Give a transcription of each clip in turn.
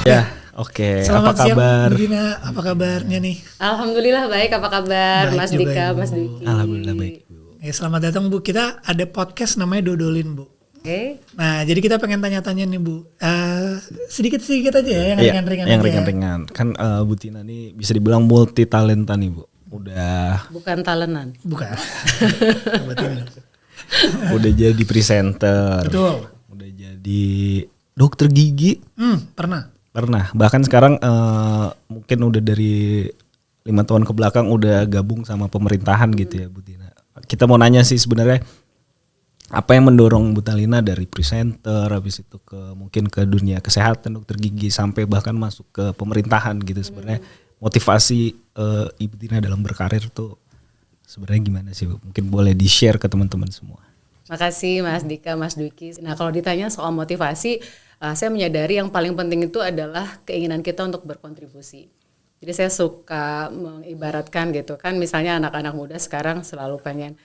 Ya, oke. Selamat Apa kabar? siang, Bu Dina. Apa kabarnya nih? Alhamdulillah baik, apa kabar Baik Mas juga, Dika, Ibu. Mas Dwiki? Alhamdulillah baik, Ibu. Selamat datang Bu. Kita ada podcast namanya Dodolin, Bu. Oke. Nah, jadi kita pengen tanya-tanya nih, Bu. Sedikit-sedikit aja ya, yang Iya, ringan-ringan yang aja. ringan-ringan. Kan Bu Tina nih bisa dibilang multi talenta nih, Bu. Bukan talenan. Bukan. Buat ini. Udah jadi presenter. Betul. Udah jadi dokter gigi. Pernah. Pernah. Bahkan sekarang mungkin udah dari 5 tahun ke belakang udah gabung sama pemerintahan gitu ya, Bu Tina. Kita mau nanya sih sebenarnya apa yang mendorong Bu Talina dari presenter habis itu mungkin ke dunia kesehatan dokter gigi sampai bahkan masuk ke pemerintahan gitu. Sebenarnya motivasi Ibu Tina dalam berkarir tuh sebenarnya gimana sih, Bu? Mungkin boleh di-share ke teman-teman semua. Makasih Mas Dika, Mas Dwiki. Nah kalau ditanya soal motivasi, saya menyadari yang paling penting itu adalah keinginan kita untuk berkontribusi. Jadi saya suka mengibaratkan gitu kan, misalnya anak-anak muda sekarang selalu pengen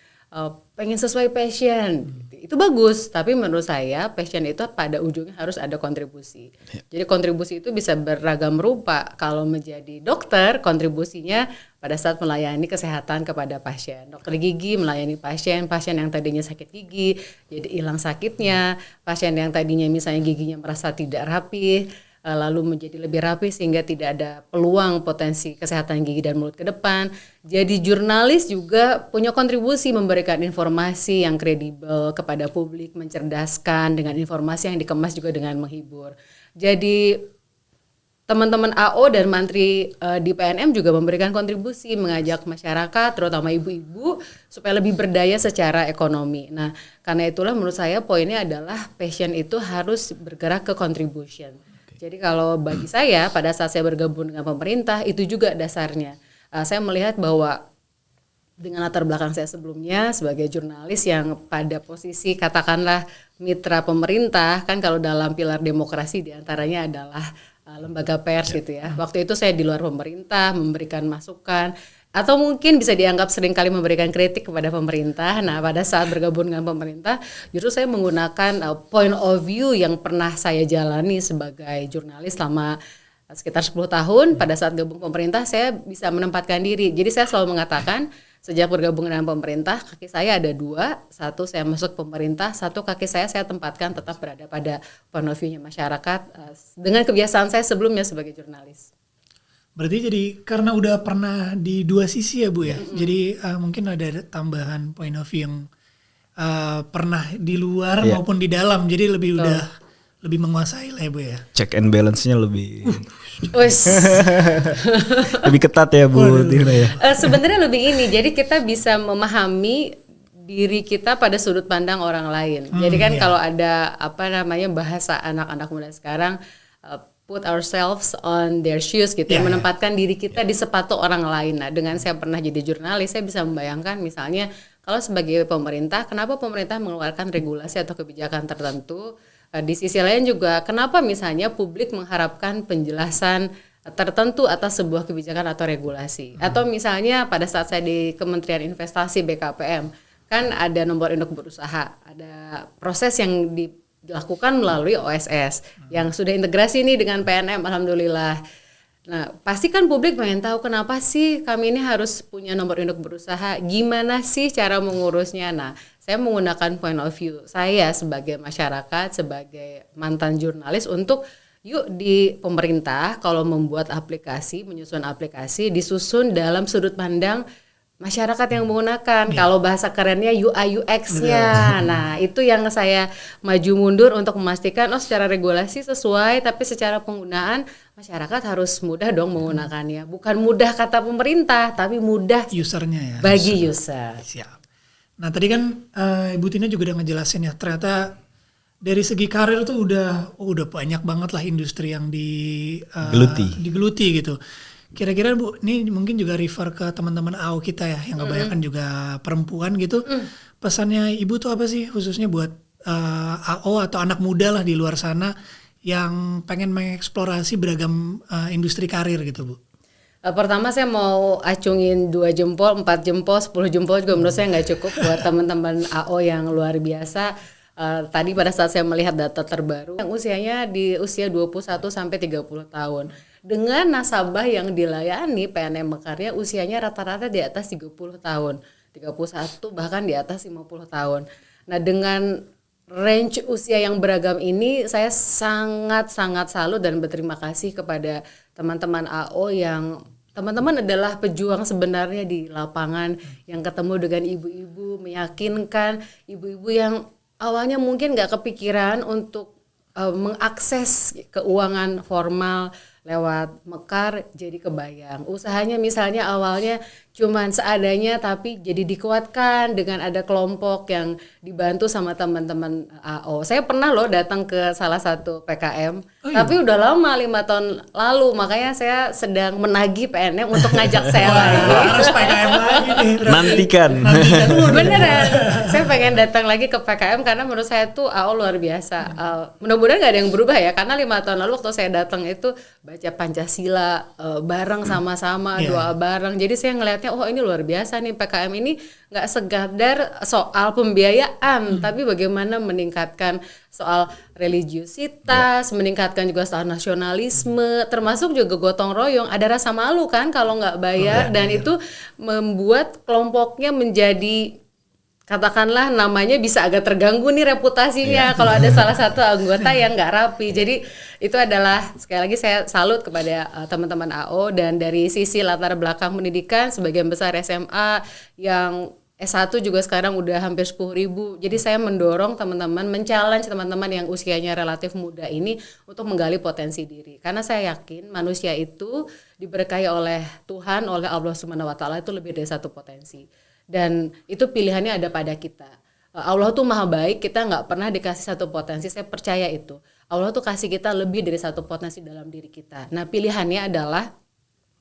sesuai passion. Itu bagus, tapi menurut saya passion itu pada ujungnya harus ada kontribusi. Jadi kontribusi itu bisa beragam rupa. Kalau menjadi dokter, kontribusinya pada saat melayani kesehatan kepada pasien. Dokter gigi melayani pasien yang tadinya sakit gigi jadi hilang sakitnya, pasien yang tadinya misalnya giginya merasa tidak rapi lalu menjadi lebih rapi sehingga tidak ada peluang potensi kesehatan gigi dan mulut ke depan. Jadi jurnalis juga punya kontribusi memberikan informasi yang kredibel kepada publik, mencerdaskan dengan informasi yang dikemas juga dengan menghibur. Jadi teman-teman AO dan Mantri di PNM juga memberikan kontribusi mengajak masyarakat terutama ibu-ibu supaya lebih berdaya secara ekonomi. Nah, karena itulah menurut saya poinnya adalah passion itu harus bergerak ke contribution. Jadi kalau bagi saya pada saat saya bergabung dengan pemerintah itu juga dasarnya. Saya melihat bahwa dengan latar belakang saya sebelumnya sebagai jurnalis yang pada posisi katakanlah mitra pemerintah, kan kalau dalam pilar demokrasi diantaranya adalah lembaga pers gitu ya. Waktu itu saya di luar pemerintah memberikan masukan atau mungkin bisa dianggap seringkali memberikan kritik kepada pemerintah. Nah pada saat bergabung dengan pemerintah justru saya menggunakan point of view yang pernah saya jalani sebagai jurnalis selama sekitar 10 tahun. Pada saat gabung pemerintah saya bisa menempatkan diri. Jadi saya selalu mengatakan sejak bergabung dengan pemerintah kaki saya ada 2. Satu saya masuk pemerintah, satu kaki saya tempatkan tetap berada pada point of view-nya masyarakat dengan kebiasaan saya sebelumnya sebagai jurnalis. Berarti jadi karena udah pernah di dua sisi ya Bu ya. Jadi mungkin ada tambahan point of view yang pernah di luar maupun di dalam. Jadi udah lebih menguasai lah ya Bu ya. Check and balance-nya lebih lebih ketat ya Bu Tina ya. Sebenarnya lebih ini. Jadi kita bisa memahami diri kita pada sudut pandang orang lain. Jadi kan kalau ada bahasa anak-anak muda sekarang put ourselves on their shoes gitu ya, menempatkan diri kita di sepatu orang lain. Nah, dengan saya pernah jadi jurnalis, saya bisa membayangkan misalnya kalau sebagai pemerintah, kenapa pemerintah mengeluarkan regulasi atau kebijakan tertentu. Di sisi lain juga, kenapa misalnya publik mengharapkan penjelasan tertentu atas sebuah kebijakan atau regulasi. Atau misalnya pada saat saya di Kementerian Investasi BKPM, kan ada nomor induk berusaha, ada proses yang dilakukan melalui OSS yang sudah integrasi nih dengan PNM, alhamdulillah. Nah, pasti kan publik pengen tahu kenapa sih kami ini harus punya nomor induk berusaha, gimana sih cara mengurusnya. Nah, saya menggunakan point of view saya sebagai masyarakat, sebagai mantan jurnalis untuk yuk di pemerintah kalau membuat aplikasi, menyusun aplikasi, disusun dalam sudut pandang masyarakat yang menggunakan. Kalau bahasa kerennya UI UX-nya. Nah, itu yang saya maju mundur untuk memastikan secara regulasi sesuai, tapi secara penggunaan masyarakat harus mudah dong menggunakannya. Bukan mudah kata pemerintah, tapi mudah usernya ya. Bagi user. Siap. Nah, tadi kan Ibu Tina juga udah ngejelasin ya, ternyata dari segi karir tuh udah banyak banget lah industri yang digeluti gitu. Kira-kira Bu, ini mungkin juga refer ke teman-teman AO kita ya, yang kebanyakan juga perempuan gitu. Pesannya Ibu tuh apa sih khususnya buat AO atau anak muda lah di luar sana yang pengen mengeksplorasi beragam industri karir gitu Bu? Pertama saya mau acungin 2 jempol, 4 jempol, 10 jempol juga menurut saya nggak cukup buat teman-teman AO yang luar biasa. tadi pada saat saya melihat data terbaru yang usianya di usia 21 sampai 30 tahun. Dengan nasabah yang dilayani PNM Mekarya usianya rata-rata di atas 30 tahun. 31 bahkan di atas 50 tahun. Nah, dengan range usia yang beragam ini saya sangat-sangat salut dan berterima kasih kepada teman-teman AO yang teman-teman adalah pejuang sebenarnya di lapangan yang ketemu dengan ibu-ibu, meyakinkan ibu-ibu yang awalnya mungkin nggak kepikiran untuk mengakses keuangan formal lewat Mekar jadi kebayang. Usahanya misalnya awalnya cuman seadanya tapi jadi dikuatkan dengan ada kelompok yang dibantu sama teman-teman AO. Saya pernah loh datang ke salah satu PKM, tapi udah lama 5 tahun lalu, makanya saya sedang menagih PNM untuk ngajak saya lagi. Harus PKM lagi nih. Nantikan. Beneran, saya pengen datang lagi ke PKM karena menurut saya tuh AO luar biasa. Mudah-mudahan nggak ada yang berubah ya, karena 5 tahun lalu waktu saya datang itu baca Pancasila bareng sama-sama, doa bareng. Jadi saya ngelihatnya, oh ini luar biasa nih PKM ini nggak sekadar soal pembiayaan, tapi bagaimana meningkatkan soal religiusitas, meningkatkan juga soal nasionalisme, termasuk juga gotong royong. Ada rasa malu kan kalau nggak bayar, dan itu membuat kelompoknya menjadi, katakanlah namanya bisa agak terganggu nih reputasinya kalau ada salah satu anggota yang nggak rapi. Jadi itu adalah sekali lagi saya salut kepada teman-teman AO, dan dari sisi latar belakang pendidikan sebagian besar SMA yang S1 juga sekarang udah hampir 10.000. Jadi saya mendorong teman-teman, men-challenge teman-teman yang usianya relatif muda ini untuk menggali potensi diri. Karena saya yakin manusia itu diberkahi oleh Tuhan, oleh Allah Subhanahu wa taala itu lebih dari satu potensi. Dan itu pilihannya ada pada kita. Allah tuh maha baik, kita nggak pernah dikasih satu potensi, saya percaya itu. Allah tuh kasih kita lebih dari satu potensi dalam diri kita. Nah, pilihannya adalah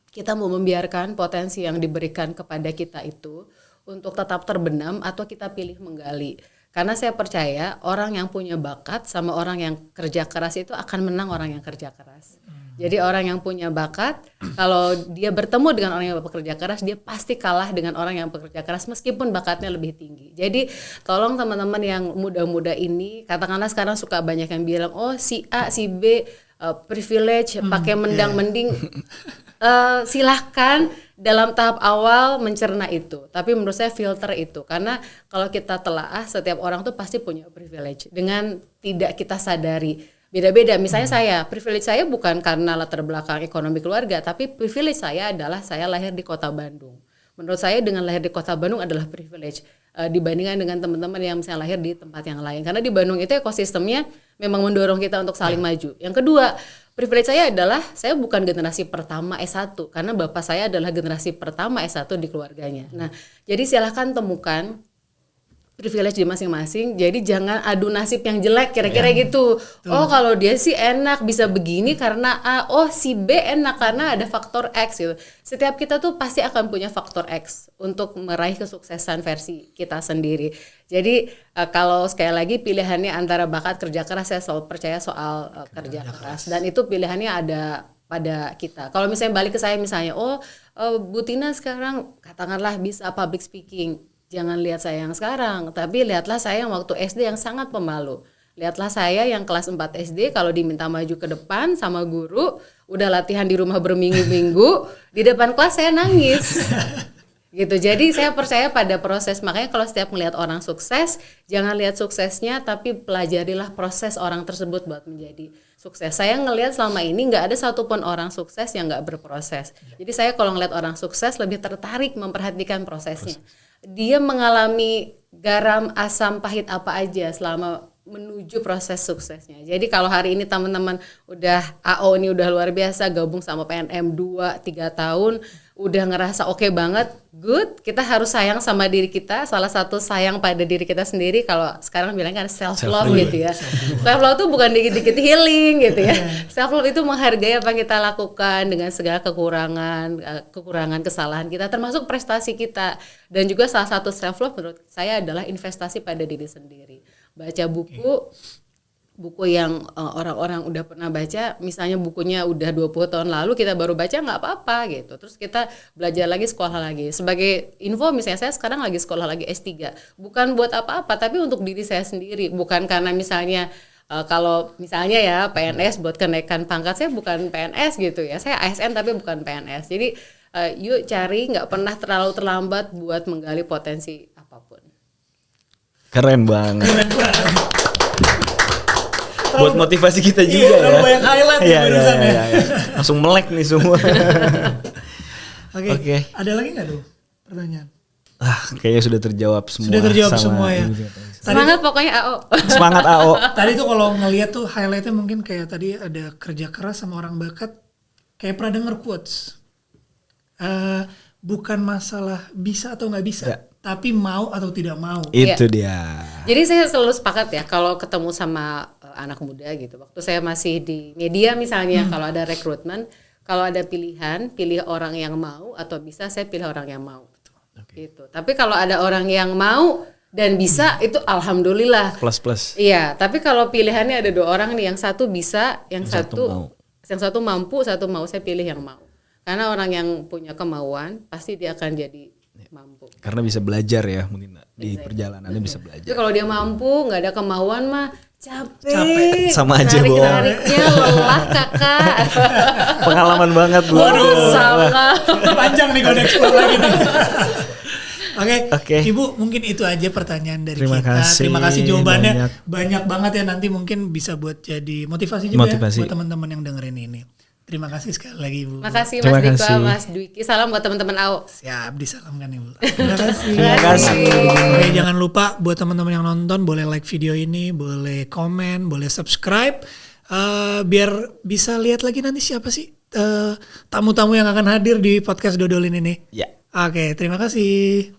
kita mau membiarkan potensi yang diberikan kepada kita itu untuk tetap terbenam, atau kita pilih menggali. Karena saya percaya orang yang punya bakat sama orang yang kerja keras itu akan menang orang yang kerja keras. Jadi orang yang punya bakat, kalau dia bertemu dengan orang yang bekerja keras, dia pasti kalah dengan orang yang bekerja keras meskipun bakatnya lebih tinggi. Jadi tolong teman-teman yang muda-muda ini, katakanlah sekarang suka banyak yang bilang, oh si A, si B privilege, pakai mendang-mending. Silahkan dalam tahap awal mencerna itu, tapi menurut saya filter itu, karena kalau kita telaah setiap orang tuh pasti punya privilege dengan tidak kita sadari. Beda-beda, misalnya privilege saya bukan karena latar belakang ekonomi keluarga, tapi privilege saya adalah saya lahir di kota Bandung. Menurut saya dengan lahir di kota Bandung adalah privilege dibandingkan dengan teman-teman yang misalnya lahir di tempat yang lain, karena di Bandung itu ekosistemnya memang mendorong kita untuk saling maju. Yang kedua, privilege saya adalah saya bukan generasi pertama S1, karena bapak saya adalah generasi pertama S1 di keluarganya. Nah, jadi silahkan temukan privilege di masing-masing. Jadi jangan adu nasib yang jelek kira-kira gitu. Oh kalau dia sih enak bisa begini karena A, oh si B enak karena ada faktor X gitu. Setiap kita tuh pasti akan punya faktor X untuk meraih kesuksesan versi kita sendiri. Jadi kalau sekali lagi pilihannya antara bakat kerja keras, saya selalu percaya soal kerja keras, dan itu pilihannya ada pada kita. Kalau misalnya balik ke saya misalnya, Bu Tina sekarang katakanlah bisa public speaking. Jangan lihat saya yang sekarang, tapi lihatlah saya yang waktu SD yang sangat pemalu. Lihatlah saya yang kelas 4 SD kalau diminta maju ke depan sama guru, udah latihan di rumah berminggu-minggu, di depan kelas saya nangis. Gitu. Jadi saya percaya pada proses. Makanya kalau setiap melihat orang sukses, jangan lihat suksesnya, tapi pelajarilah proses orang tersebut buat menjadi sukses. Saya ngelihat selama ini nggak ada satupun orang sukses yang nggak berproses. Jadi saya kalau ngelihat orang sukses lebih tertarik memperhatikan prosesnya. Dia mengalami garam, asam, pahit apa aja selama menuju proses suksesnya. Jadi kalau hari ini teman-teman udah AO ini udah luar biasa, gabung sama PNM 2-3 tahun, udah ngerasa oke banget, good, kita harus sayang sama diri kita. Salah satu sayang pada diri kita sendiri, kalau sekarang bilang kan self love gitu ya. Self love itu bukan dikit-dikit healing gitu ya. Self love itu menghargai apa yang kita lakukan dengan segala kekurangan, kesalahan kita, termasuk prestasi kita. Dan juga salah satu self love menurut saya adalah investasi pada diri sendiri. Baca buku, buku yang orang-orang udah pernah baca, misalnya bukunya udah 20 tahun lalu kita baru baca nggak apa-apa gitu. Terus kita belajar lagi, sekolah lagi. Sebagai info misalnya saya sekarang lagi sekolah lagi S3. Bukan buat apa-apa tapi untuk diri saya sendiri. Bukan karena misalnya kalau misalnya ya PNS buat kenaikan pangkat, saya bukan PNS gitu ya. Saya ASN tapi bukan PNS. Jadi yuk cari, nggak pernah terlalu terlambat buat menggali potensi apapun. Keren banget. Buat motivasi kita juga Iya, ya. terlalu banyak highlight Iya, barusan ya. Langsung melek nih semua. Oke. Oke. Ada lagi nggak tuh pertanyaan? Kayaknya sudah terjawab semua. Sudah terjawab sama semua ya. Ibu Tina. Semangat pokoknya AO. Semangat AO. Tadi tuh kalau ngeliat tuh highlightnya mungkin kayak tadi ada kerja keras sama orang bakat. Kayak pernah denger quotes. Bukan masalah bisa atau nggak bisa, Ya. tapi mau atau tidak mau. Itu dia. Jadi saya selalu sepakat ya kalau ketemu sama anak muda gitu. Waktu saya masih di media misalnya, kalau ada rekrutmen, kalau ada pilihan, pilih orang yang mau atau bisa, saya pilih orang yang mau. Gitu. Tapi kalau ada orang yang mau dan bisa, itu alhamdulillah. Plus. Iya, tapi kalau pilihannya ada 2 orang nih, yang satu bisa, yang satu satu mampu, satu mau, saya pilih yang mau. Karena orang yang punya kemauan pasti dia akan jadi mampu. Karena bisa belajar ya mungkin di perjalanannya bisa Tapi belajar. kalau dia mampu, nggak ada kemauan mah capek. Sama aja, Bo. Tarik-tariknya lelah kakak. Pengalaman banget Bu. Salah. Panjang nih kalau explore lagi nih. Oke. Ibu mungkin itu aja pertanyaan dari Terima kita. kasih, Terima kasih jawabannya banyak. banyak banget ya, nanti mungkin bisa buat jadi motivasi juga Motivasi. ya buat teman-teman yang dengerin ini. Terima kasih sekali lagi Ibu. Makasih Terima Mas Dika, kasih. Mas Dwiki. Salam buat teman-teman AO. Siap, disalamkan Ibu. Terima kasih. Terima kasih. Oke, jangan lupa buat teman-teman yang nonton boleh like video ini, boleh komen, boleh subscribe. Biar bisa lihat lagi nanti siapa sih tamu-tamu yang akan hadir di podcast Dodolin ini. Ya. Oke, terima kasih.